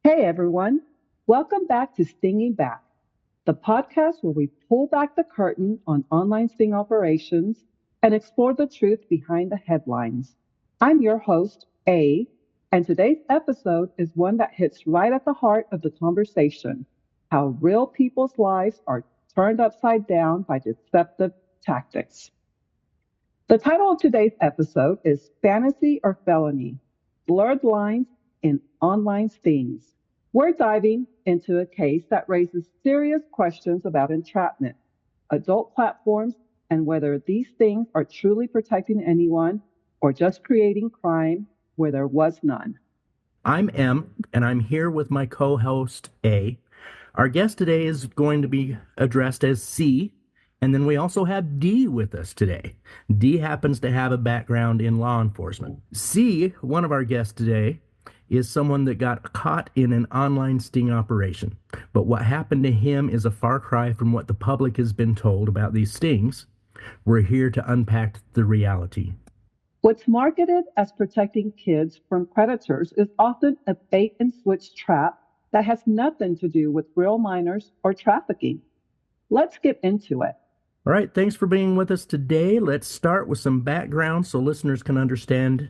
Hey everyone, welcome back to Stinging Back, the podcast where we pull back the curtain on online sting operations and explore the truth behind the headlines. I'm your host, A, and today's episode is one that hits right at the heart of the conversation: how real people's lives are turned upside down by deceptive tactics. The title of today's episode is Fantasy or Felony: Blurred Lines in Online Stings. We're diving into a case that raises serious questions about entrapment, adult platforms, and whether these things are truly protecting anyone or just creating crime where there was none. I'm M, and I'm here with my co host A. Our guest today is going to be addressed as C, and then we also have D with us today. D happens to have a background in law enforcement. C, one of our guests today, is someone that got caught in an online sting operation. But what happened to him is a far cry from what the public has been told about these stings. We're here to unpack the reality. What's marketed as protecting kids from predators is often a bait and switch trap that has nothing to do with real minors or trafficking. Let's get into it. All right, thanks for being with us today. Let's start with some background so listeners can understand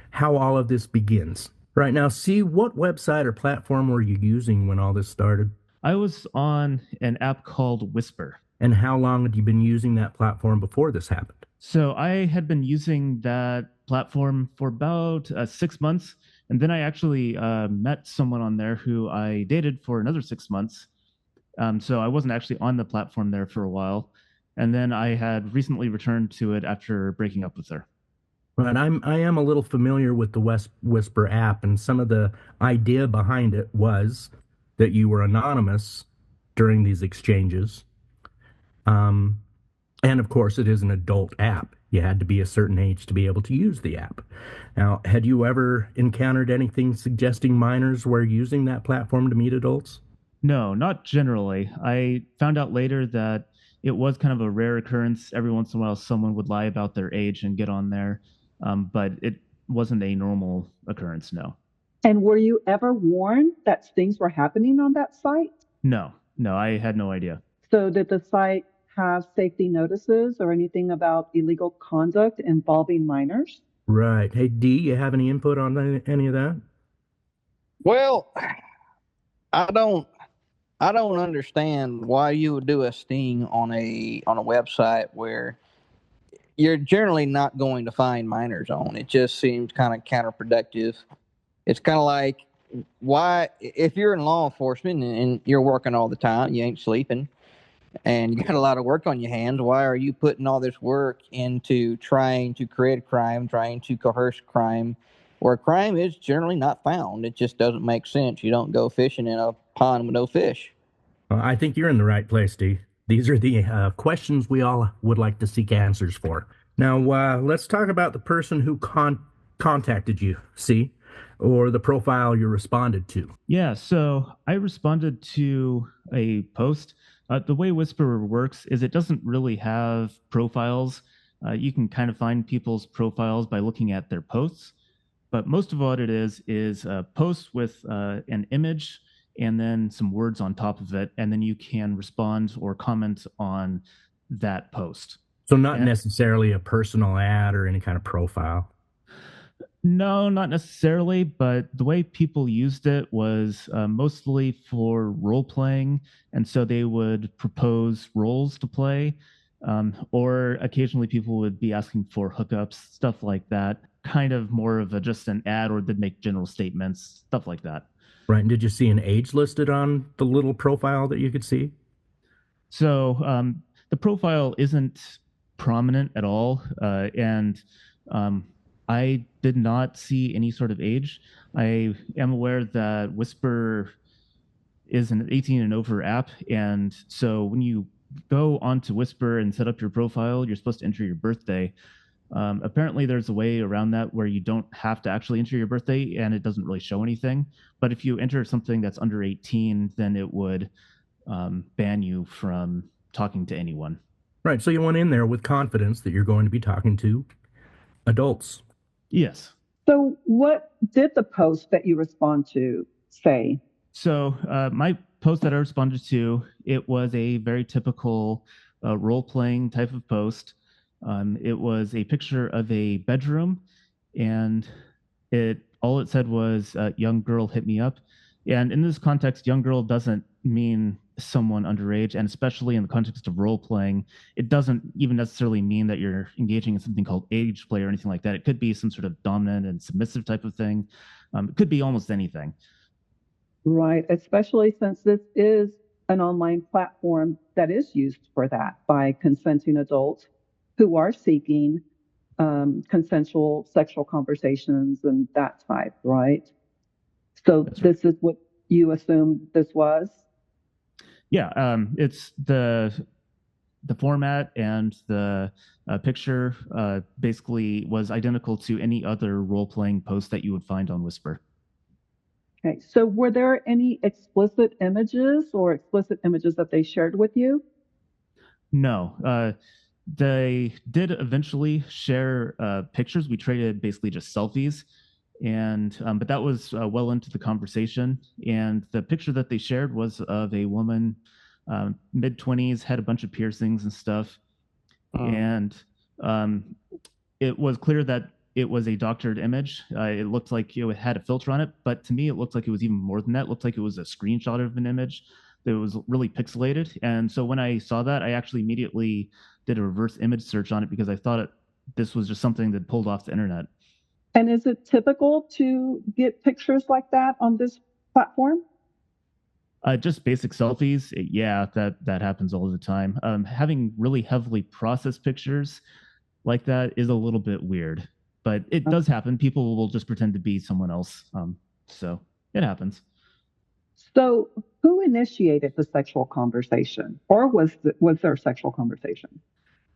how all of this begins. Right now, see, what website or platform were you using when all this started? I was on an app called Whisper. And how long had you been using that platform before this happened? So I had been using that platform for about 6 months. And then I actually met someone on there who I dated for another 6 months. So I wasn't actually on the platform there for a while. And then I had recently returned to it after breaking up with her. Right, I am a little familiar with the Whisper app, and some of the idea behind it was that you were anonymous during these exchanges. And of course, it is an adult app. You had to be a certain age to be able to use the app. Now, had you ever encountered anything suggesting minors were using that platform to meet adults? No, not generally. I found out later that it was kind of a rare occurrence. Every once in a while, someone would lie about their age and get on there, but it wasn't a normal occurrence, no. And were you ever warned that things were happening on that site? No, I had no idea. So, did the site have safety notices or anything about illegal conduct involving minors? Right. Hey, D, you have any input on any of that? Well, I don't understand why you would do a sting on a website where you're generally not going to find minors on. It just seems kind of counterproductive. It's kind of like, why, if you're in law enforcement and you're working all the time, you ain't sleeping, and you got a lot of work on your hands, why are you putting all this work into trying to create a crime, trying to coerce crime, where crime is generally not found? It just doesn't make sense. You don't go fishing in a pond with no fish. I think you're in the right place, D. These are the questions we all would like to seek answers for. Now, let's talk about the person who contacted you, see, or the profile you responded to. Yeah, so I responded to a post. The way Whisperer works is it doesn't really have profiles. You can kind of find people's profiles by looking at their posts, but most of what it is a post with an image and then some words on top of it, and then you can respond or comment on that post. So not necessarily a personal ad or any kind of profile. No, not necessarily, but the way people used it was mostly for role playing. And so they would propose roles to play, or occasionally people would be asking for hookups, stuff like that. Kind of more of just an ad, or they'd make general statements, stuff like that. Right. And did you see an age listed on the little profile that you could see? So the profile isn't prominent at all. And I did not see any sort of age. I am aware that Whisper is an 18 and over app. And so when you go onto Whisper and set up your profile, you're supposed to enter your birthday. Apparently, there's a way around that where you don't have to actually enter your birthday and it doesn't really show anything. But if you enter something that's under 18, then it would ban you from talking to anyone. Right. So you went in there with confidence that you're going to be talking to adults. Yes. So, what did the post that you respond to say? So my post that I responded to, it was a very typical role-playing type of post. It was a picture of a bedroom, and all it said was "young girl hit me up." And in this context, young girl doesn't mean someone underage, and especially in the context of role playing, it doesn't even necessarily mean that you're engaging in something called age play or anything like that. It could be some sort of dominant and submissive type of thing. It could be almost anything. Right, especially since this is an online platform that is used for that by consenting adults who are seeking consensual sexual conversations and that type, right? So That's right. this is what you assume this was? Yeah, it's the format and the picture basically was identical to any other role playing post that you would find on Whisper. Okay, so were there any explicit images or explicit images that they shared with you? No, they did eventually share pictures. We traded basically just selfies, and but that was well into the conversation. And the picture that they shared was of a woman, mid 20s, had a bunch of piercings and stuff, and um, it was clear that it was a doctored image. It looked like it had a filter on it, but to me, it looked like it was even more than that. It looked like it was a screenshot of an image that was really pixelated. And so when I saw that, I actually immediately did a reverse image search on it because I thought this was just something that pulled off the internet. And is it typical to get pictures like that on this platform? Just basic selfies, yeah, that happens all the time. Having really heavily processed pictures like that is a little bit weird, but it does happen. People will just pretend to be someone else. So it happens. So who initiated the sexual conversation, or was there a sexual conversation?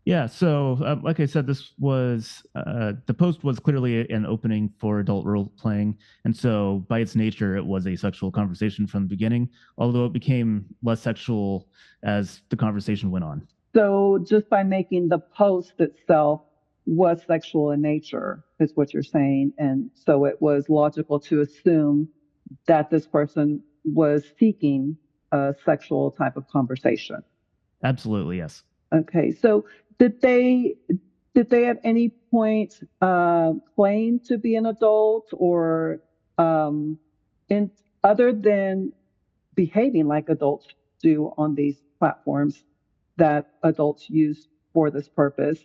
Yeah. So, like I said, this was the post was clearly an opening for adult role playing, and so by its nature, it was a sexual conversation from the beginning. Although it became less sexual as the conversation went on. So just by making the post itself was sexual in nature, is what you're saying. And so it was logical to assume that this person was seeking a sexual type of conversation. Absolutely, yes. Okay, so did they did they at any point claim to be an adult or um, in other than behaving like adults do on these platforms that adults use for this purpose?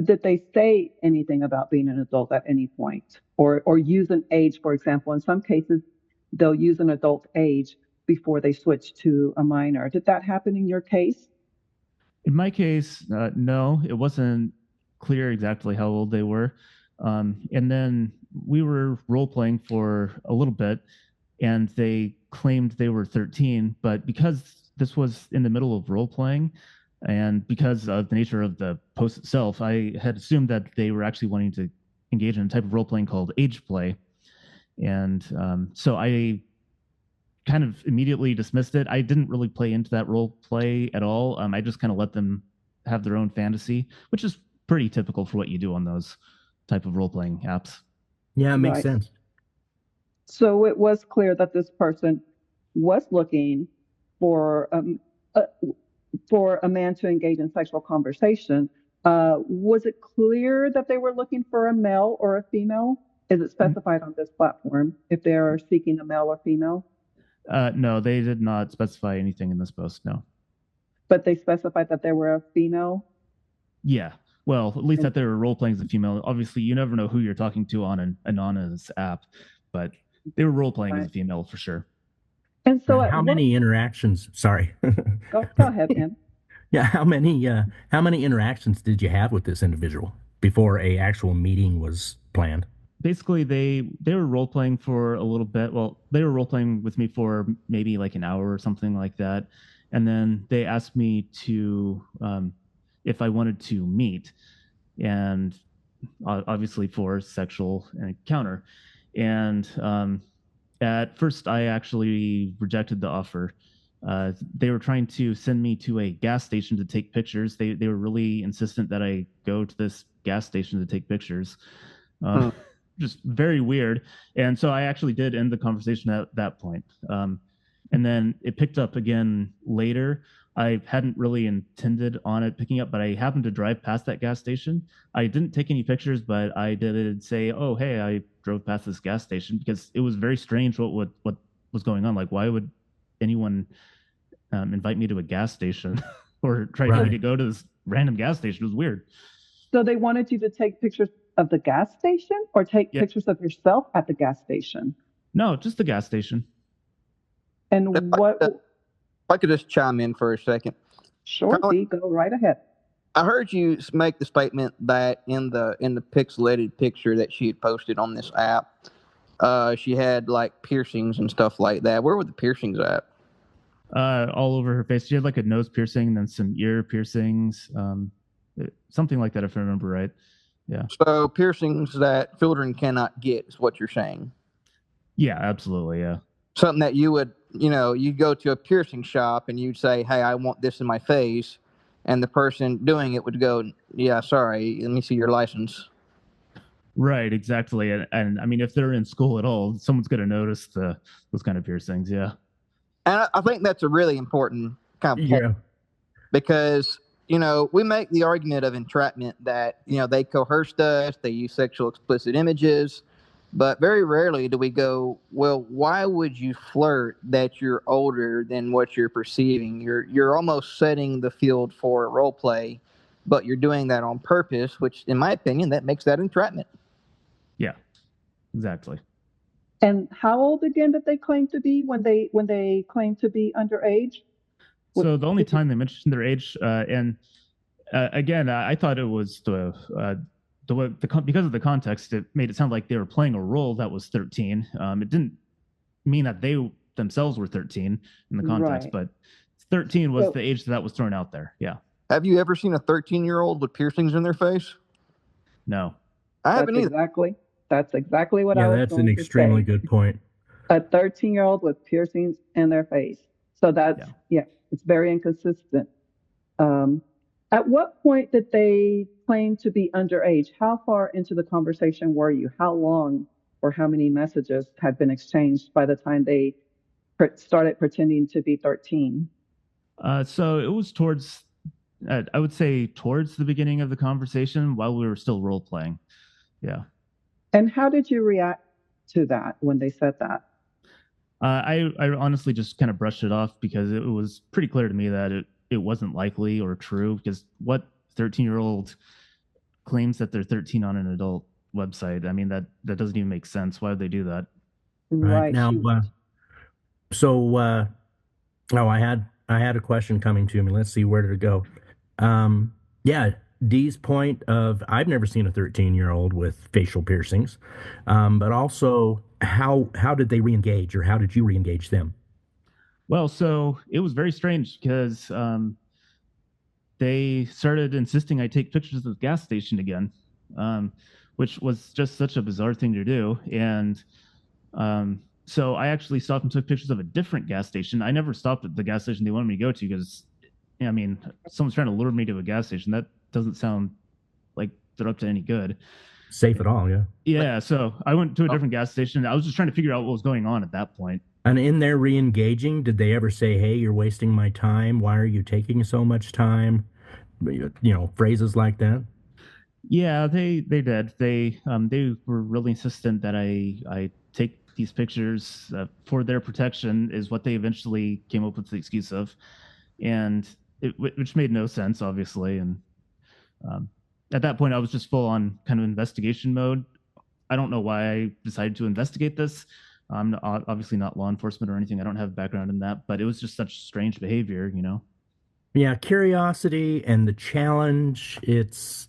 Did they say anything about being an adult at any point or use an age, for example? In some cases, they'll use an adult age before they switch to a minor. Did that happen in your case? In my case, no, it wasn't clear exactly how old they were. And then we were role playing for a little bit, and they claimed they were 13. But because this was in the middle of role playing, and because of the nature of the post itself, I had assumed that they were actually wanting to engage in a type of role playing called age play. And so I kind of immediately dismissed it. I didn't really play into that role play at all. I just kind of let them have their own fantasy, which is pretty typical for what you do on those type of role playing apps. Yeah, it makes Right. sense. So it was clear that this person was looking for uh, for a man to engage in sexual conversation. Was it clear that they were looking for a male or a female? Is it specified on this platform if they are seeking a male or female? No, they did not specify anything in this post. No. But they specified that they were a female. Yeah. Well, at least that they were role playing as a female. Obviously, you never know who you're talking to on an anonymous app, but they were role playing as a Right. female for sure. And so And at how what many interactions? Sorry. go ahead, Pam. Yeah, how many interactions did you have with this individual before a actual meeting was planned? Basically, they were role playing for a little bit. Well, they were role playing with me for maybe like an hour or something like that, and then they asked me to if I wanted to meet, and obviously for sexual encounter. And at first, I actually rejected the offer. They were trying to send me to a gas station to take pictures. They were really insistent that I go to this gas station to take pictures. Just very weird. And so I actually did end the conversation at that point. and then it picked up again later. I hadn't really intended on it picking up, but I happened to drive past that gas station. I didn't take any pictures, but I did say, "Oh, hey, I drove past this gas station," because it was very strange what was going on. Like, why would anyone invite me to a gas station or try to get me to go to this random gas station? It was weird. So they wanted you to take pictures of the gas station or take pictures of yourself at the gas station? No, just the gas station. And If I could just chime in for a second. Sure, D, go right ahead. I heard you make the statement that in the pixelated picture that she had posted on this app, she had like piercings and stuff like that. Where were the piercings at? All over her face. She had like a nose piercing and then some ear piercings, something like that, if I remember right. Yeah. So piercings that children cannot get is what you're saying. Yeah, absolutely. Yeah. Something that you would, you go to a piercing shop and you'd say, "Hey, I want this in my face," and the person doing it would go, "Yeah, sorry, let me see your license." Right, exactly. And I mean, if they're in school at all, someone's going to notice those kind of piercings. Yeah. And I think that's a really important kind of point, because, we make the argument of entrapment that, they coerced us, they use sexual explicit images, but very rarely do we go, well, why would you flirt that you're older than what you're perceiving? You're almost setting the field for role play, but you're doing that on purpose, which, in my opinion, that makes that entrapment. Yeah, exactly. And how old again did they claim to be when they claimed to be underage? So the only time they mentioned their age, and again, I thought it was because of the context, it made it sound like they were playing a role that was 13. It didn't mean that they themselves were 13 in the context, but 13 was the age that was thrown out there. Yeah. Have you ever seen a 13-year-old with piercings in their face? No. I haven't either. That's exactly what I was going to say. Yeah, that's an extremely good point. A 13-year-old with piercings in their face. So that's, it's very inconsistent. At what point did they claim to be underage? How far into the conversation were you? How long or how many messages had been exchanged by the time they started pretending to be 13? So it was towards, I would say, towards the beginning of the conversation while we were still role playing. Yeah. And how did you react to that when they said that? I honestly just kind of brushed it off because it was pretty clear to me that it wasn't likely or true, because what 13-year-old claims that they're 13 on an adult website? I mean, that doesn't even make sense. Why would they do that? Right. Now, I had a question coming to me. Let's see, where did it go? Dee's point of, I've never seen a 13-year-old with facial piercings, but also how did they re-engage, or how did you re-engage them? Well, so it was very strange because they started insisting I take pictures of the gas station again, which was just such a bizarre thing to do. And so I actually stopped and took pictures of a different gas station. I never stopped at the gas station they wanted me to go to because, I mean, someone's trying to lure me to a gas station. That doesn't sound like they're up to any good. Safe at all, yeah. Yeah, so I went to a different gas station. I was just trying to figure out what was going on at that point. And in their re-engaging, did they ever say, "Hey, you're wasting my time. Why are you taking so much time?" Phrases like that? Yeah, they did. They were really insistent that I take these pictures for their protection, is what they eventually came up with the excuse of, and which made no sense, obviously. And at that point, I was just full on kind of investigation mode. I don't know why I decided to investigate this. I'm obviously not law enforcement or anything. I don't have a background in that, but it was just such strange behavior, Yeah, curiosity and the challenge. It's,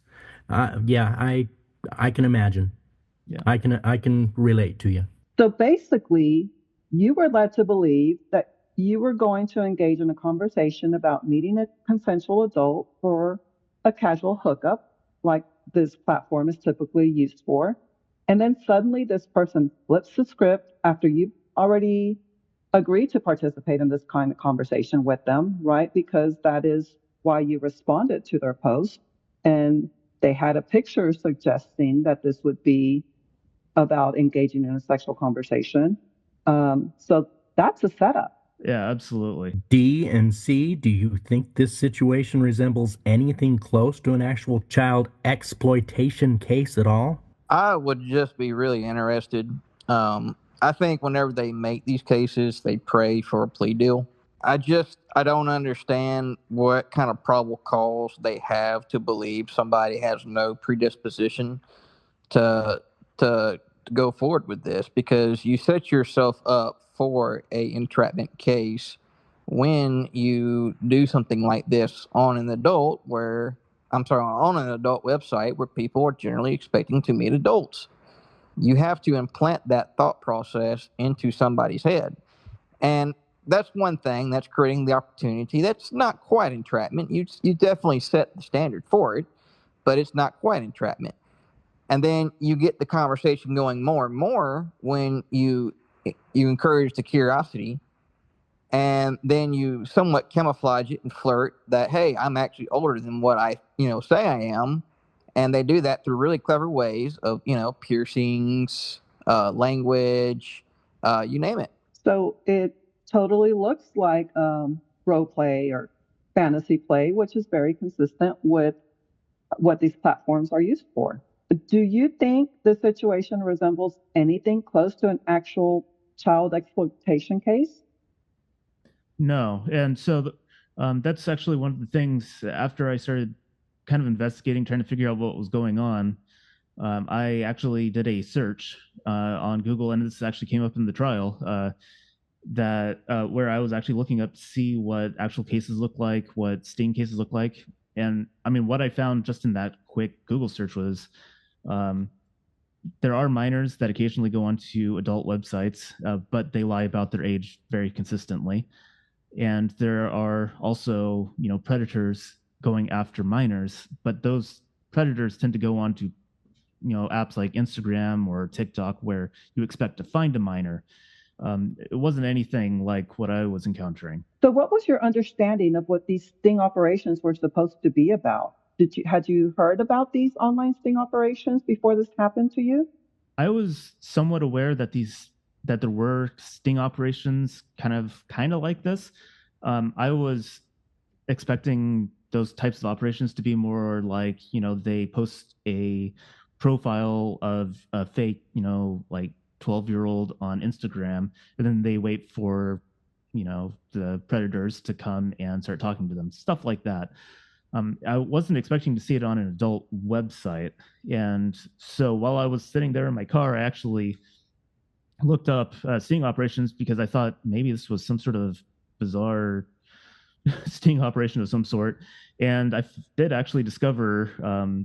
I can imagine. Yeah, I can relate to you. So basically, you were led to believe that you were going to engage in a conversation about meeting a consensual adult for a casual hookup, like this platform is typically used for. And then suddenly this person flips the script after you've already agreed to participate in this kind of conversation with them, right? Because that is why you responded to their post. And they had a picture suggesting that this would be about engaging in a sexual conversation. So that's a setup. Yeah, absolutely. D and C, do you think this situation resembles anything close to an actual child exploitation case at all? I would just be really interested. I think whenever they make these cases, they pray for a plea deal. I don't understand what kind of probable cause they have to believe somebody has no predisposition to to go forward with this, because you set yourself up for a entrapment case when you do something like this on an adult where I'm sorry, on an adult website where people are generally expecting to meet adults. You have to implant that thought process into somebody's head. And that's one thing that's creating the opportunity. That's not quite entrapment. You definitely set the standard for it, but it's not quite entrapment. And then you get the conversation going more and more when you encourage the curiosity, and then you somewhat camouflage it and flirt that, hey, I'm actually older than what I say I am. And they do that through really clever ways of piercings, language, you name it. So it totally looks like role play or fantasy play, which is very consistent with what these platforms are used for. Do you think the situation resembles anything close to an actual child exploitation case? No, and so that's actually one of the things after I started kind of investigating, trying to figure out what was going on. I actually did a search on Google, and this actually came up in the trial that where I was actually looking up to see what actual cases look like, what sting cases look like, and I mean, what I found just in that quick Google search was um, there are minors that occasionally go onto adult websites, but they lie about their age very consistently. And there are also, predators going after minors, but those predators tend to go on to, apps like Instagram or TikTok where you expect to find a minor. It wasn't anything like what I was encountering. So, what was your understanding of what these sting operations were supposed to be about? Had you heard about these online sting operations before this happened to you? I was somewhat aware that there were sting operations kind of like this. I was expecting those types of operations to be more like, they post a profile of a fake, like 12-year-old on Instagram, and then they wait for, the predators to come and start talking to them, stuff like that. I wasn't expecting to see it on an adult website. And so while I was sitting there in my car, I actually looked up sting operations because I thought maybe this was some sort of bizarre sting operation of some sort. And I did actually discover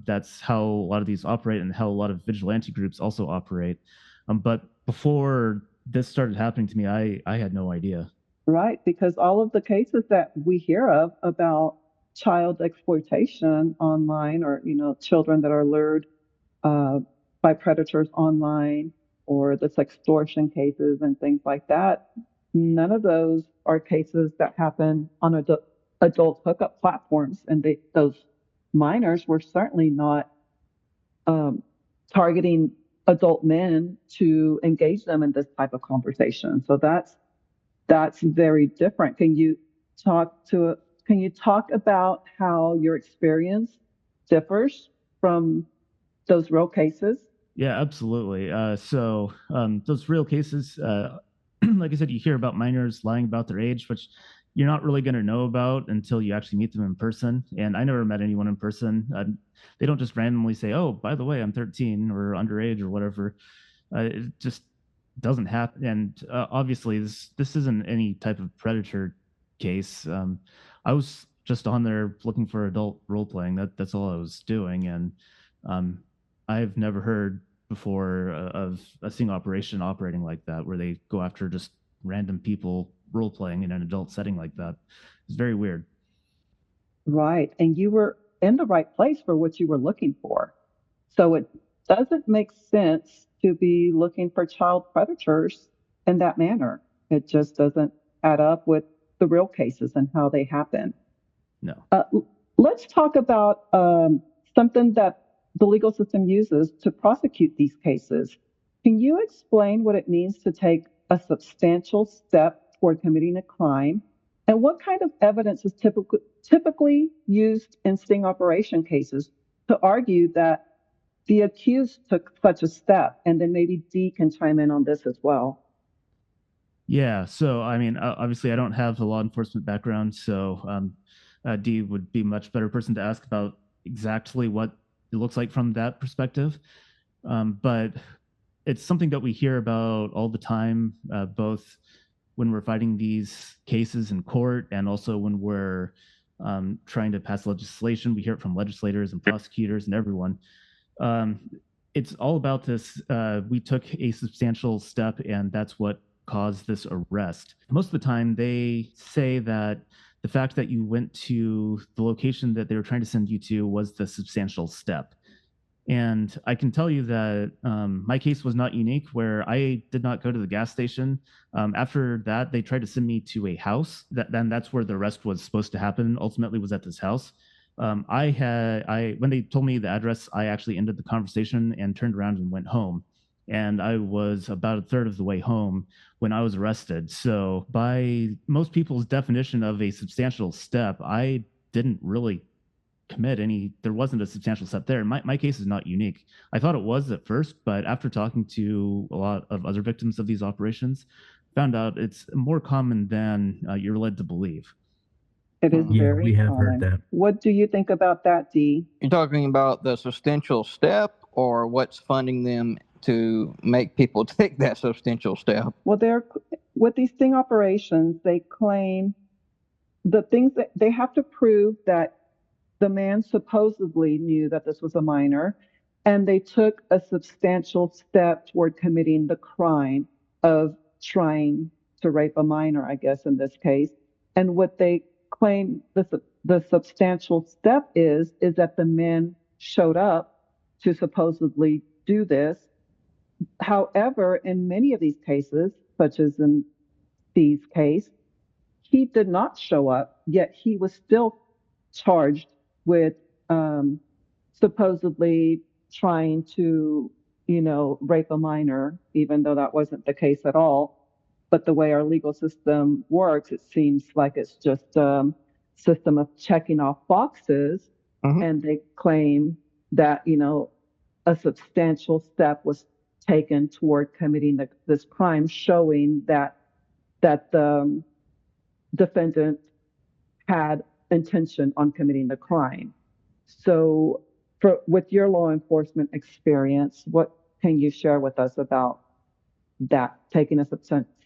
that's how a lot of these operate and how a lot of vigilante groups also operate. But before this started happening to me, I had no idea. Right, because all of the cases that we hear of about child exploitation online, or children that are lured uh, by predators online, or the sextortion cases and things like that, none of those are cases that happen on adult hookup platforms, and those minors were certainly not um, targeting adult men to engage them in this type of conversation. So that's very different. Talk to can you talk about how your experience differs from those real cases? Yeah, absolutely. Those real cases, like I said, you hear about minors lying about their age, which you're not really going to know about until you actually meet them in person. And I never met anyone in person. They don't just randomly say, "Oh, by the way, I'm 13 or underage or whatever." It just doesn't happen. And obviously, this isn't any type of predator case. I was just on there looking for adult role playing. That's all I was doing, and um, I've never heard before of a single operation operating like that, where they go after just random people role playing in an adult setting like that. It's very weird. Right. And you were in the right place for what you were looking for. So it doesn't make sense to be looking for child predators in that manner. It just doesn't add up with the real cases and how they happen. No. Let's talk about something that the legal system uses to prosecute these cases. Can you explain what it means to take a substantial step toward committing a crime? And what kind of evidence is typically used in sting operation cases to argue that the accused took such a step? And then maybe Dee can chime in on this as well. Yeah, so I mean, obviously, I don't have a law enforcement background, so Dee would be a much better person to ask about exactly what it looks like from that perspective. But it's something that we hear about all the time, both when we're fighting these cases in court and also when we're trying to pass legislation. We hear it from legislators and prosecutors and everyone. Um, it's all about this. We took a substantial step, and that's what caused this arrest. Most of the time, they say that the fact that you went to the location that they were trying to send you to was the substantial step. And I can tell you that my case was not unique, where I did not go to the gas station. After that, they tried to send me to a house. That's where the arrest was supposed to happen. Ultimately, was at this house. When they told me the address, I actually ended the conversation and turned around and went home. And I was about a third of the way home when I was arrested. So, by most people's definition of a substantial step, I didn't really commit any. There wasn't a substantial step there. My case is not unique. I thought it was at first, but after talking to a lot of other victims of these operations, found out it's more common than you're led to believe. It is Yeah, very we have common. heard that. What do you think about that, Dee? You're talking about the substantial step, or what's funding them to make people take that substantial step? Well, with these sting operations, they claim the things that they have to prove that the man supposedly knew that this was a minor, and they took a substantial step toward committing the crime of trying to rape a minor, I guess, in this case. And what they claim the substantial step is that the men showed up to supposedly do this. However, in many of these cases, such as in Steve's case, he did not show up, yet he was still charged with supposedly trying to, rape a minor, even though that wasn't the case at all. But the way our legal system works, it seems like it's just a system of checking off boxes. Mhm. And they claim that, a substantial step was taken toward committing this crime, showing that the defendant had intention on committing the crime. So, with your law enforcement experience, what can you share with us about that, taking a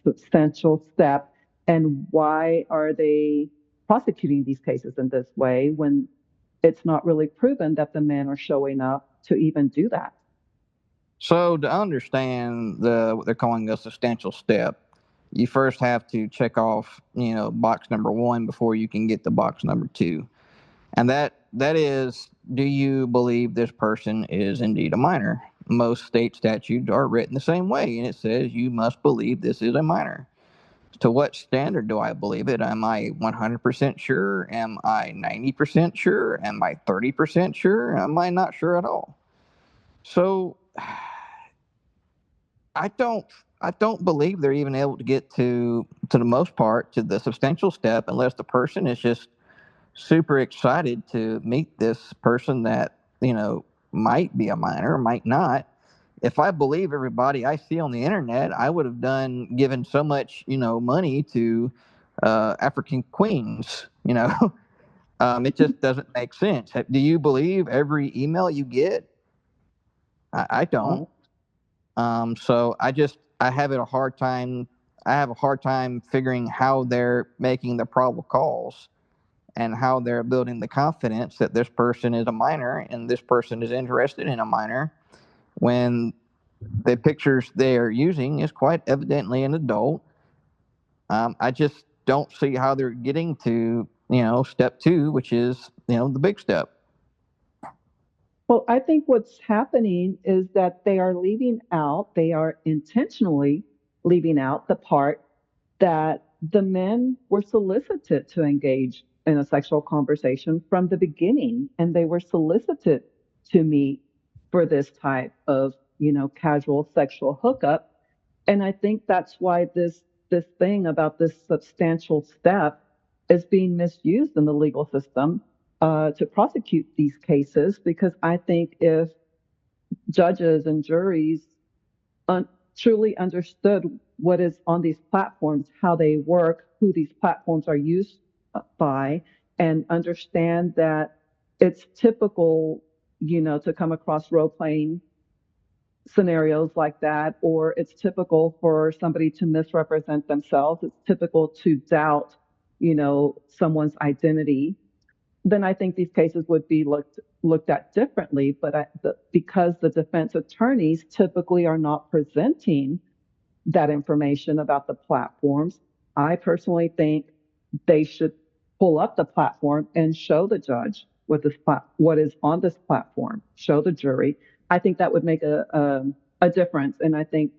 substantial step, and why are they prosecuting these cases in this way when it's not really proven that the men are showing up to even do that? So to understand what they're calling a substantial step, you first have to check off, box number 1 before you can get to box number 2. And that is, do you believe this person is indeed a minor? Most state statutes are written the same way, and it says you must believe this is a minor. To what standard do I believe it? Am I 100% sure? Am I 90% sure? Am I 30% sure? Am I not sure at all? So I don't believe they're even able to get to the most part to the substantial step unless the person is just super excited to meet this person that might be a minor, might not. If I believe everybody I see on the internet, I would have given so much money to African queens. It just doesn't make sense. Do you believe every email you get? I don't. So I have a hard time. I have a hard time figuring how they're making the probable calls and how they're building the confidence that this person is a minor and this person is interested in a minor when the pictures they are using is quite evidently an adult. I just don't see how they're getting to step 2, which is the big step. Well, I think what's happening is that they are intentionally leaving out the part that the men were solicited to engage in a sexual conversation from the beginning, and they were solicited to meet for this type of, casual sexual hookup. And I think that's why this this thing about this substantial step is being misused in the legal system to prosecute these cases, because I think if judges and juries truly understood what is on these platforms, how they work, who these platforms are used by, and understand that it's typical, to come across role playing scenarios like that, or it's typical for somebody to misrepresent themselves. It's typical to doubt, someone's identity. Then I think these cases would be looked at differently. But because the defense attorneys typically are not presenting that information about the platforms, I personally think they should pull up the platform and show the judge what is on this platform, show the jury. I think that would make a difference. And I think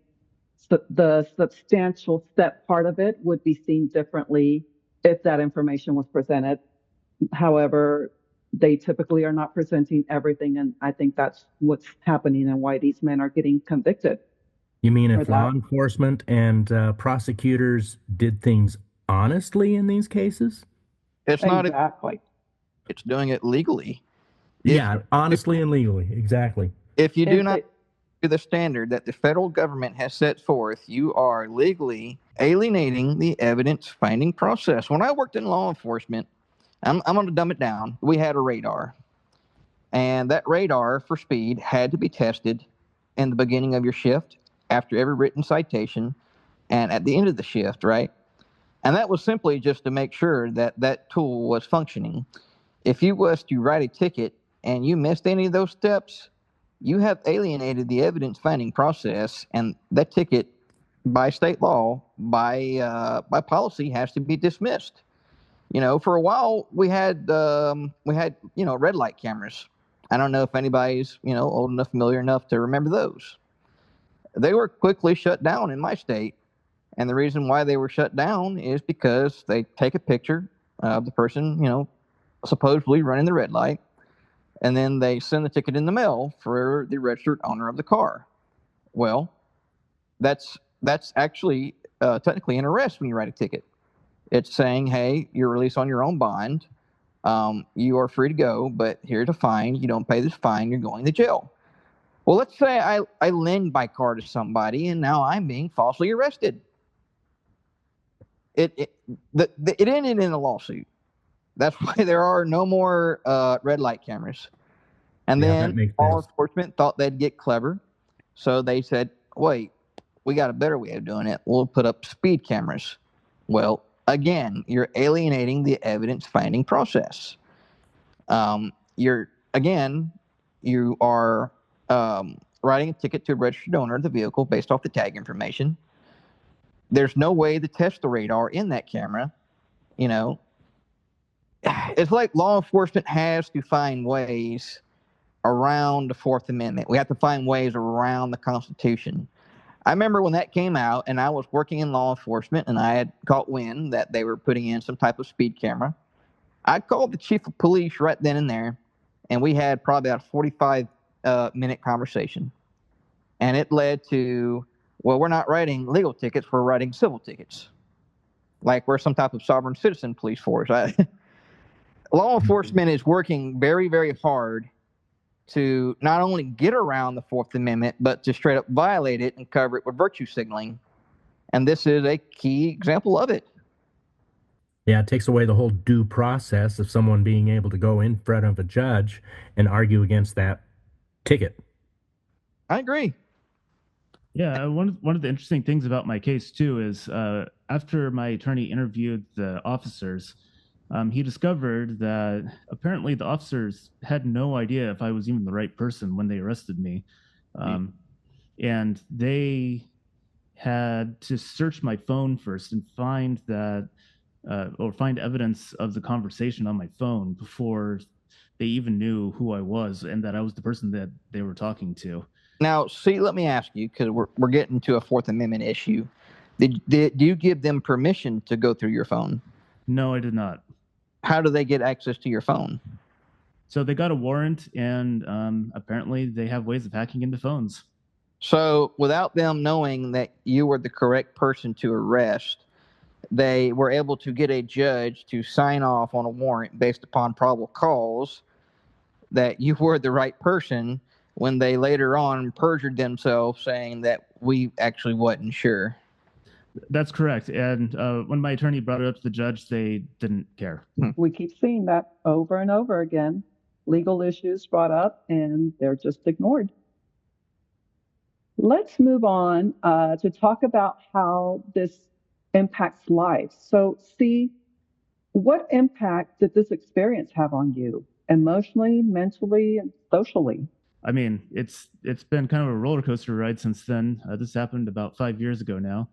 the substantial step part of it would be seen differently if that information was presented. However, they typically are not presenting everything. And I think that's what's happening and why these men are getting convicted. You mean For if law that. enforcement and prosecutors did things honestly in these cases? It's not. Exactly. It's doing it legally. Yeah, honestly and legally, exactly. If you do If not it, to the standard that the federal government has set forth, you are legally alienating the evidence finding process. When I worked in law enforcement, I'm going to dumb it down. We had a radar, and that radar for speed had to be tested in the beginning of your shift, after every written citation, and at the end of the shift, right? And that was simply just to make sure that that tool was functioning. If you was to write a ticket and you missed any of those steps, you have alienated the evidence finding process, and that ticket, by state law, by policy, has to be dismissed. For a while we had red light cameras. I don't know if anybody's old enough, familiar enough to remember those. They were quickly shut down in my state, and the reason why they were shut down is because they take a picture of the person supposedly running the red light, and then they send the ticket in the mail for the registered owner of the car. Well, that's actually technically an arrest when you write a ticket. It's saying, hey, you're released on your own bond. You are free to go, but here's a fine. You don't pay this fine, you're going to jail. Well, let's say I lend my car to somebody, and now I'm being falsely arrested. It ended in a lawsuit. That's why there are no more red light cameras. And then law enforcement thought they'd get clever, so they said, wait, we got a better way of doing it. We'll put up speed cameras. Well, again, you're alienating the evidence finding process. You are writing a ticket to a registered owner of the vehicle based off the tag information. There's no way to test the radar in that camera. It's like law enforcement has to find ways around the Fourth Amendment. We have to find ways around the Constitution. I remember when that came out, and I was working in law enforcement, and I had caught wind that they were putting in some type of speed camera. I called the chief of police right then and there, and we had probably about a 45-minute conversation. And it led to, well, we're not writing legal tickets, we're writing civil tickets. Like we're some type of sovereign citizen police force. Law enforcement is working very, very hard to not only get around the Fourth Amendment, but to straight up violate it and cover it with virtue signaling. And this is a key example of it. Yeah, it takes away the whole due process of someone being able to go in front of a judge and argue against that ticket. I agree. Yeah, one of the interesting things about my case too is after my attorney interviewed the officers, he discovered that apparently the officers had no idea if I was even the right person when they arrested me, and they had to search my phone first and find that or find evidence of the conversation on my phone before they even knew who I was and that I was the person that they were talking to. Now, see, let me ask you, because we're getting to a Fourth Amendment issue. Do you give them permission to go through your phone? No, I did not. How do they get access to your phone? So they got a warrant, and apparently they have ways of hacking into phones. So without them knowing that you were the correct person to arrest, they were able to get a judge to sign off on a warrant based upon probable cause that you were the right person, when they later on perjured themselves saying that we actually wasn't sure. That's correct. And when my attorney brought it up to the judge, they didn't care. We keep seeing that over and over again. Legal issues brought up and they're just ignored. Let's move on to talk about how this impacts life. So, see, what impact did this experience have on you emotionally, mentally, and socially? I mean, it's been kind of a roller coaster ride since then. This happened about 5 years ago now.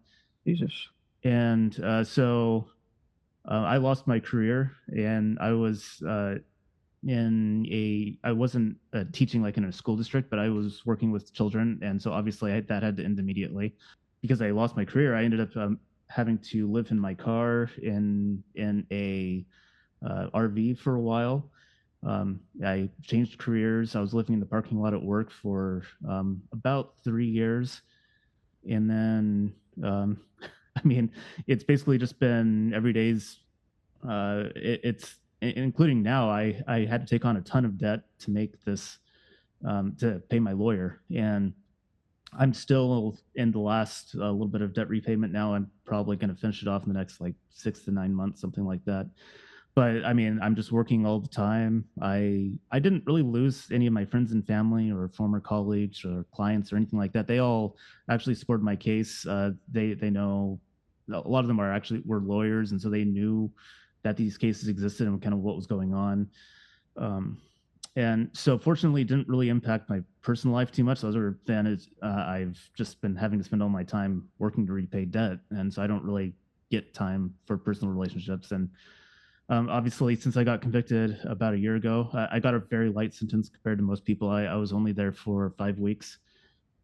Jesus. And so I lost my career, and I was I wasn't teaching like in a school district, but I was working with children. And so obviously that had to end immediately. Because I lost my career, I ended up having to live in my car in a RV for a while. I changed careers. I was living in the parking lot at work for about 3 years. And then, I mean, it's basically just been every day's, it's including now, I had to take on a ton of debt to make this, to pay my lawyer. And I'm still in the last little bit of debt repayment now. I'm probably going to finish it off in the next like 6 to 9 months, something like that. But I mean, I'm just working all the time. I didn't really lose any of my friends and family or former colleagues or clients or anything like that. They all actually supported my case. They know a lot of them were lawyers, and so they knew that these cases existed and kind of what was going on. And so fortunately, it didn't really impact my personal life too much. Other than I've just been having to spend all my time working to repay debt, and so I don't really get time for personal relationships. And obviously, since I got convicted about a year ago, I got a very light sentence compared to most people. I was only there for 5 weeks,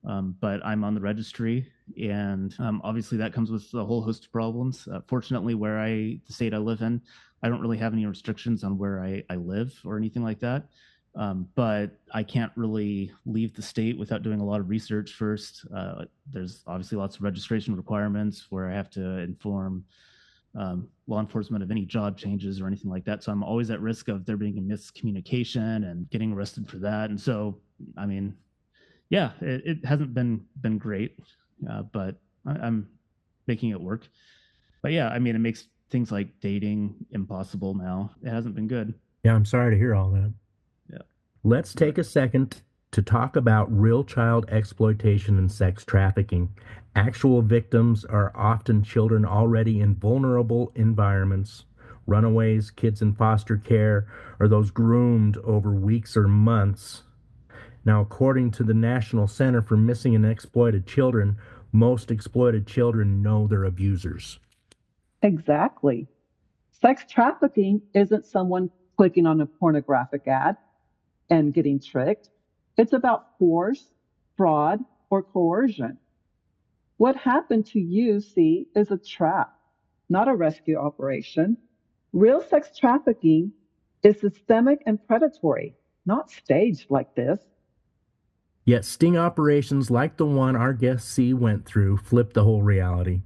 but I'm on the registry, and obviously that comes with a whole host of problems. Fortunately, the state I live in, I don't really have any restrictions on where I live or anything like that. But I can't really leave the state without doing a lot of research first. There's obviously lots of registration requirements where I have to inform law enforcement of any job changes or anything like that. So I'm always at risk of there being a miscommunication and getting arrested for that. And so, I mean, yeah, it hasn't been great, but I'm making it work. But yeah, I mean, it makes things like dating impossible now. It hasn't been good. Yeah, I'm sorry to hear all that. Yeah. Let's take a second to talk about real child exploitation and sex trafficking. Actual victims are often children already in vulnerable environments, runaways, kids in foster care, or those groomed over weeks or months. Now, according to the National Center for Missing and Exploited Children, most exploited children know their abusers. Exactly. Sex trafficking isn't someone clicking on a pornographic ad and getting tricked. It's about force, fraud, or coercion. What happened to you, see, is a trap, not a rescue operation. Real sex trafficking is systemic and predatory, not staged like this. Yet sting operations like the one our guest C went through flip the whole reality.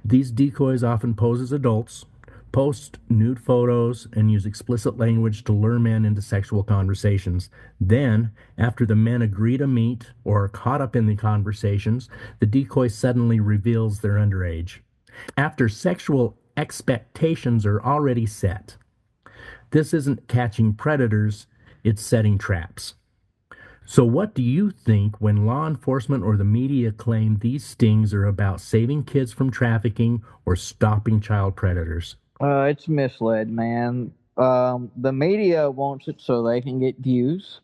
These decoys often pose as adults, post nude photos, and use explicit language to lure men into sexual conversations. Then, after the men agree to meet or are caught up in the conversations, the decoy suddenly reveals they're underage, after sexual expectations are already set. This isn't catching predators, it's setting traps. So what do you think when law enforcement or the media claim these stings are about saving kids from trafficking or stopping child predators? It's misled, man. The media wants it so they can get views.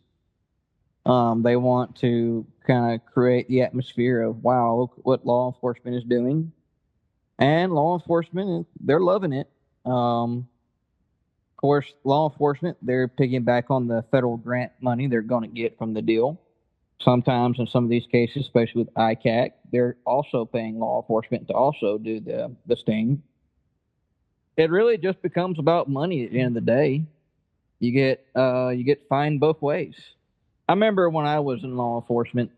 They want to kind of create the atmosphere of, wow, look what law enforcement is doing. And law enforcement, they're loving it. Of course, law enforcement, they're piggyback on the federal grant money they're going to get from the deal. Sometimes in some of these cases, especially with ICAC, they're also paying law enforcement to also do the sting. It really just becomes about money at the end of the day. You get fined both ways. I remember when I was in law enforcement,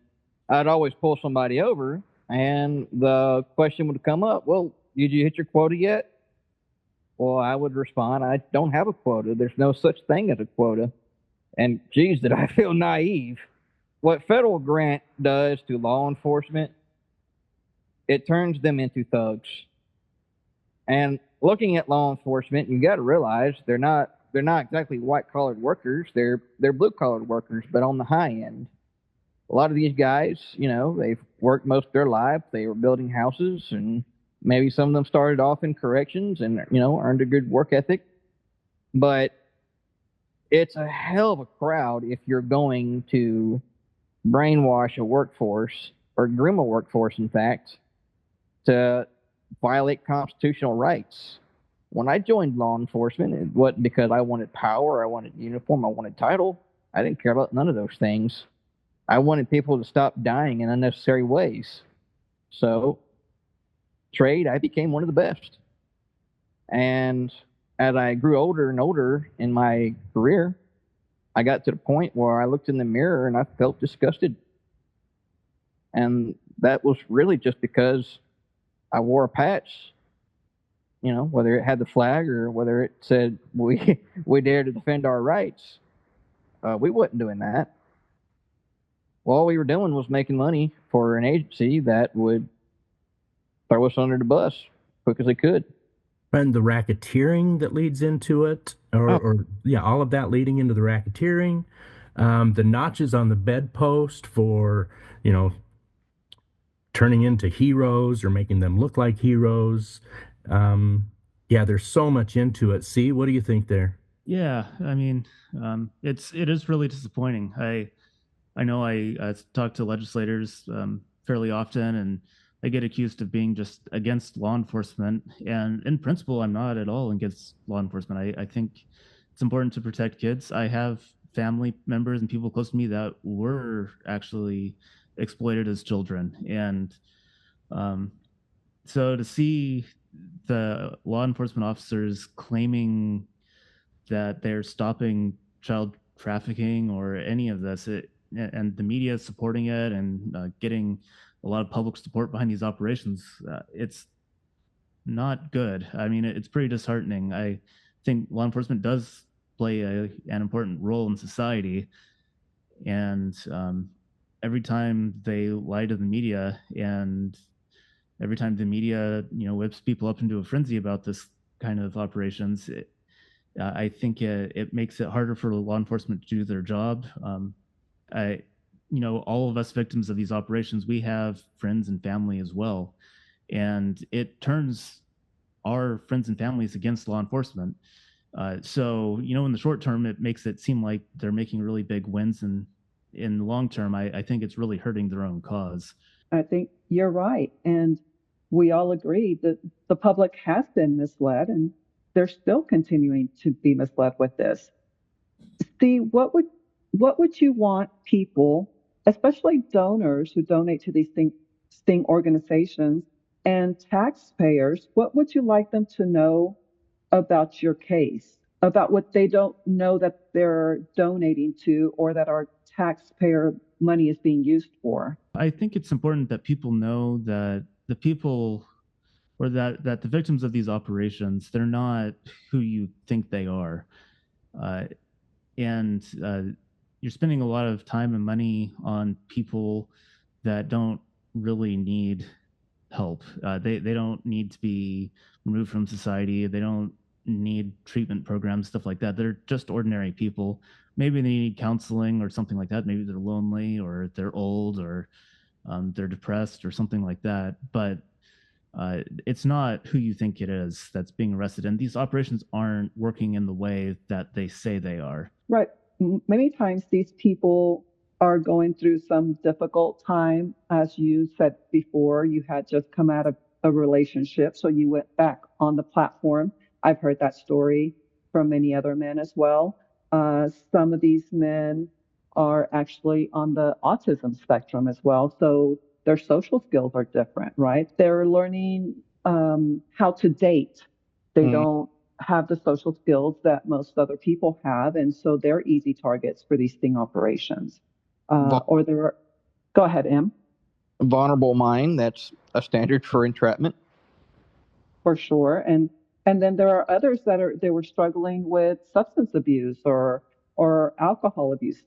I'd always pull somebody over, and the question would come up, well, did you hit your quota yet? Well, I would respond, I don't have a quota. There's no such thing as a quota. And geez, did I feel naive. What federal grant does to law enforcement, it turns them into thugs. And looking at law enforcement, you got to realize they're not exactly white collared workers. They're blue collared workers, but on the high end. A lot of these guys, they've worked most of their life. They were building houses, and maybe some of them started off in corrections and earned a good work ethic. But it's a hell of a crowd if you're going to brainwash a workforce or groom a workforce, in fact, to violate constitutional rights. When I joined law enforcement, it wasn't because I wanted power, I wanted uniform, I wanted title. I didn't care about none of those things. I wanted people to stop dying in unnecessary ways. So, trade, I became one of the best. And as I grew older and older in my career, I got to the point where I looked in the mirror and I felt disgusted. And that was really just because I wore a patch, whether it had the flag or whether it said we dare to defend our rights. We wasn't doing that. All we were doing was making money for an agency that would throw us under the bus quick as they could. And the racketeering that leads into it, or all of that leading into the racketeering, the notches on the bedpost for, turning into heroes or making them look like heroes. There's so much into it. See, what do you think there? Yeah, I mean, it is really disappointing. I know I talk to legislators fairly often, and I get accused of being just against law enforcement. And in principle, I'm not at all against law enforcement. I think it's important to protect kids. I have family members and people close to me that were actually exploited as children. And so to see the law enforcement officers claiming that they're stopping child trafficking or any of this, and the media supporting it and getting a lot of public support behind these operations, it's not good. I mean, it's pretty disheartening. I think law enforcement does play an important role in society, and every time they lie to the media, and every time the media, whips people up into a frenzy about this kind of operations, I think it makes it harder for law enforcement to do their job. All of us victims of these operations, we have friends and family as well, and it turns our friends and families against law enforcement. So, in the short term, it makes it seem like they're making really big wins, and in the long term, I think it's really hurting their own cause. I think you're right. And we all agree that the public has been misled, and they're still continuing to be misled with this. Steve, what would you want people, especially donors who donate to these sting organizations, and taxpayers, what would you like them to know about your case, about what they don't know that they're donating to or that our taxpayer money is being used for? I think it's important that people know that the people, or that the victims of these operations, they're not who you think they are. And you're spending a lot of time and money on people that don't really need help. They don't need to be removed from society. They don't need treatment programs, stuff like that. They're just ordinary people. Maybe they need counseling or something like that. Maybe they're lonely, or they're old, or they're depressed or something like that. But it's not who you think it is that's being arrested. And these operations aren't working in the way that they say they are. Right. Many times these people are going through some difficult time. As you said before, you had just come out of a relationship, so you went back on the platform. I've heard that story from many other men as well. Some of these men are actually on the autism spectrum as well. So their social skills are different, right? They're learning how to date. They don't have the social skills that most other people have, and so they're easy targets for these sting operations. Or there are, Go ahead, Em. Vulnerable mind, that's a standard for entrapment. For sure. And then there are others they were struggling with substance abuse or alcohol abuse.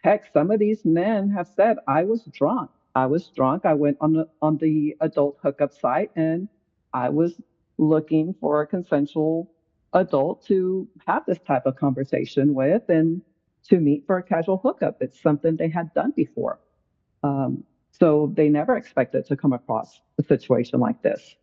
Heck, some of these men have said, I was drunk. I was drunk. I went on the adult hookup site and I was looking for a consensual adult to have this type of conversation with and to meet for a casual hookup. It's something they had done before. Um, so they never expected to come across a situation like this.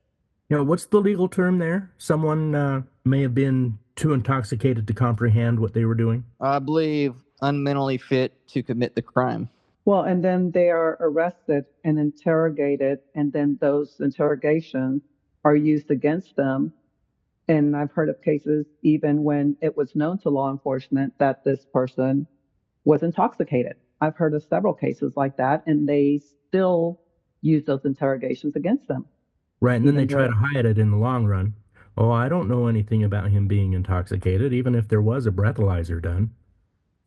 What's the legal term there? Someone may have been too intoxicated to comprehend what they were doing. I believe unmentally fit to commit the crime. Well, and then they are arrested and interrogated, and then those interrogations are used against them. And I've heard of cases even when it was known to law enforcement that this person was intoxicated. I've heard of several cases like that, and they still use those interrogations against them. Right, and then they Even try though, to hide it in the long run. Oh, I don't know anything about him being intoxicated, even if there was a breathalyzer done.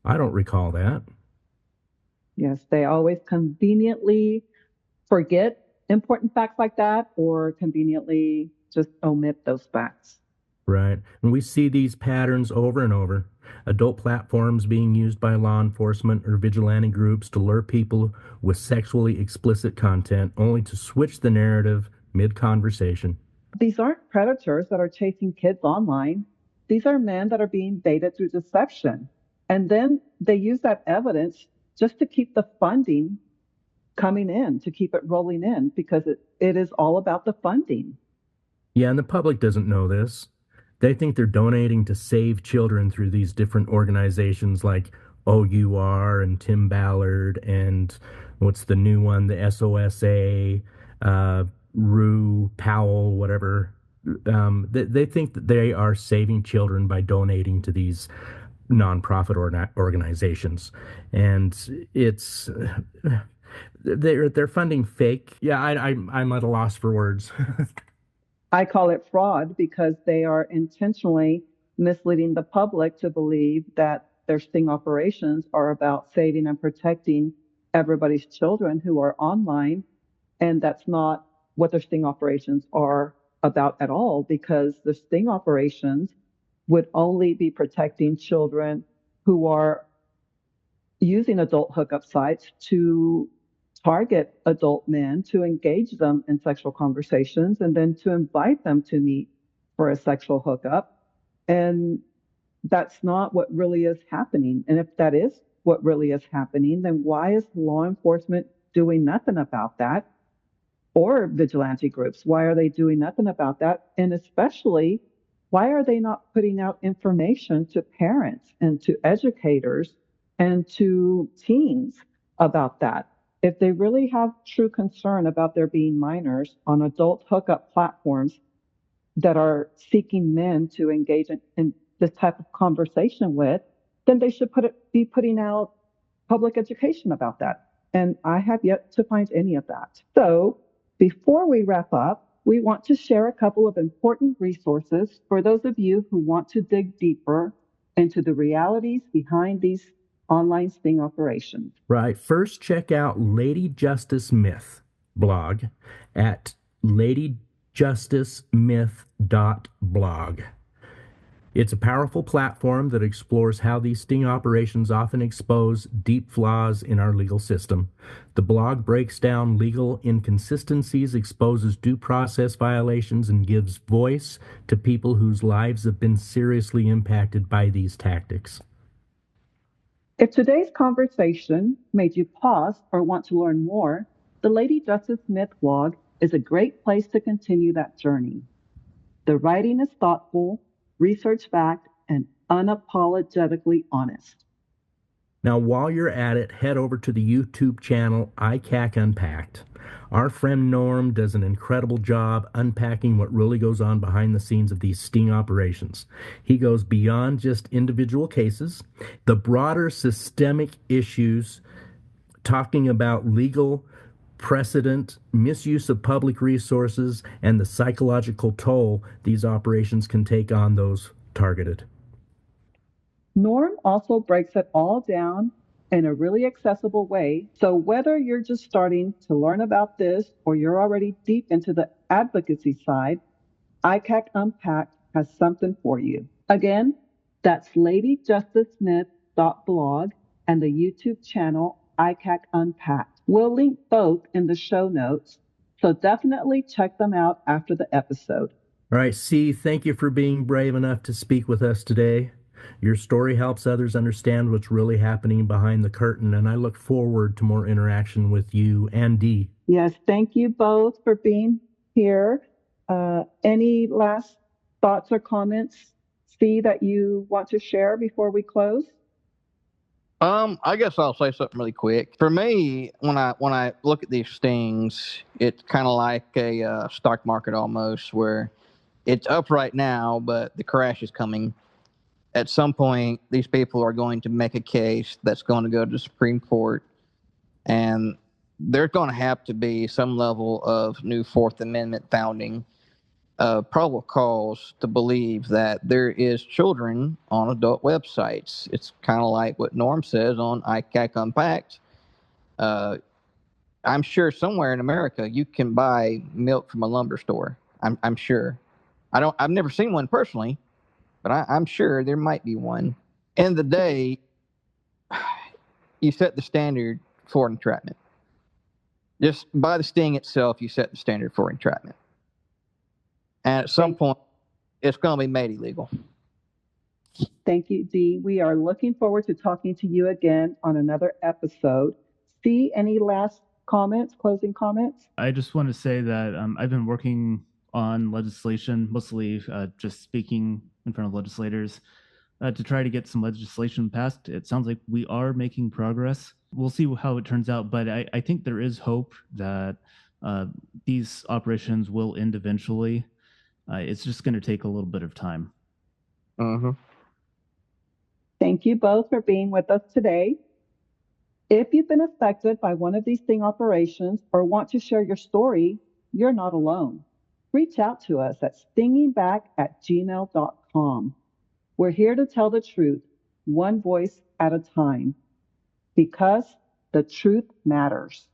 I don't recall that. yes, they always conveniently forget important facts like that or conveniently just omit those facts. Right. And we see these patterns over and over. Adult platforms being used by law enforcement or vigilante groups to lure people with sexually explicit content, only to switch the narrative mid-conversation. These aren't predators that are chasing kids online. These are men that are being baited through deception. And then they use that evidence just to keep the funding coming in, to keep it rolling in, because it is all about the funding. Yeah, and the public doesn't know this. They think they're donating to save children through these different organizations like OUR and Tim Ballard and what's the new one, the SOSA, Rue Powell, whatever. They think that they are saving children by donating to these nonprofit organizations, and it's they're funding fake. Yeah, I'm at a loss for words. I call it fraud because they are intentionally misleading the public to believe that their sting operations are about saving and protecting everybody's children who are online. And that's not what their sting operations are about at all, because the sting operations would only be protecting children who are using adult hookup sites to target adult men, to engage them in sexual conversations, and then to invite them to meet for a sexual hookup. And that's not what really is happening. And if that is what really is happening, then why is law enforcement doing nothing about that? Or vigilante groups, why are they doing nothing about that? And especially, why are they not putting out information to parents and to educators and to teens about that? If they really have true concern about there being minors on adult hookup platforms that are seeking men to engage in this type of conversation with, then they should be putting out public education about that. And I have yet to find any of that. So before we wrap up, we want to share a couple of important resources for those of you who want to dig deeper into the realities behind these online sting operations. Right. First, check out Lady Justice Myth blog at ladyjusticemyth.blog. It's a powerful platform that explores how these sting operations often expose deep flaws in our legal system. The blog breaks down legal inconsistencies, exposes due process violations, and gives voice to people whose lives have been seriously impacted by these tactics. If today's conversation made you pause or want to learn more, the Lady Justice Myth blog is a great place to continue that journey. The writing is thoughtful, research-backed, and unapologetically honest. Now, while you're at it, head over to the YouTube channel ICAC Unpacked. Our friend Norm does an incredible job unpacking what really goes on behind the scenes of these sting operations. He goes beyond just individual cases, the broader systemic issues, talking about legal precedent, misuse of public resources, and the psychological toll these operations can take on those targeted. Norm also breaks it all down in a really accessible way. So whether you're just starting to learn about this or you're already deep into the advocacy side, ICAC Unpacked has something for you. Again, that's ladyjusticesmith.blog and the YouTube channel ICAC Unpacked. We'll link both in the show notes, so definitely check them out after the episode. All right, C, thank you for being brave enough to speak with us today. Your story helps others understand what's really happening behind the curtain, and I look forward to more interaction with you and Dee. Yes, thank you both for being here. Any last thoughts or comments, C, that you want to share before we close? I guess I'll say something really quick. For me, when I look at these stings, it's kind of like a stock market almost, where it's up right now, but the crash is coming. At some point, these people are going to make a case that's going to go to the Supreme Court, and there's going to have to be some level of new Fourth Amendment founding, probable cause to believe that there is children on adult websites. It's kind of like what Norm says on ICAC Unpacked. I'm sure somewhere in America you can buy milk from a lumber store. I'm sure. I've never seen one personally, but I'm sure there might be one. End of the day, you set the standard for entrapment. Just by the sting itself, you set the standard for entrapment. And at some point, it's going to be made illegal. Thank you, Dee. We are looking forward to talking to you again on another episode. C, any last comments, closing comments? I just want to say that I've been working on legislation, mostly just speaking in front of legislators to try to get some legislation passed. It sounds like we are making progress. We'll see how it turns out, but I think there is hope that these operations will end eventually. It's just going to take a little bit of time. Mm-hmm. Thank you both for being with us today. If you've been affected by one of these sting operations or want to share your story, you're not alone. Reach out to us at stingingback@gmail.com. We're here to tell the truth, one voice at a time, because the truth matters.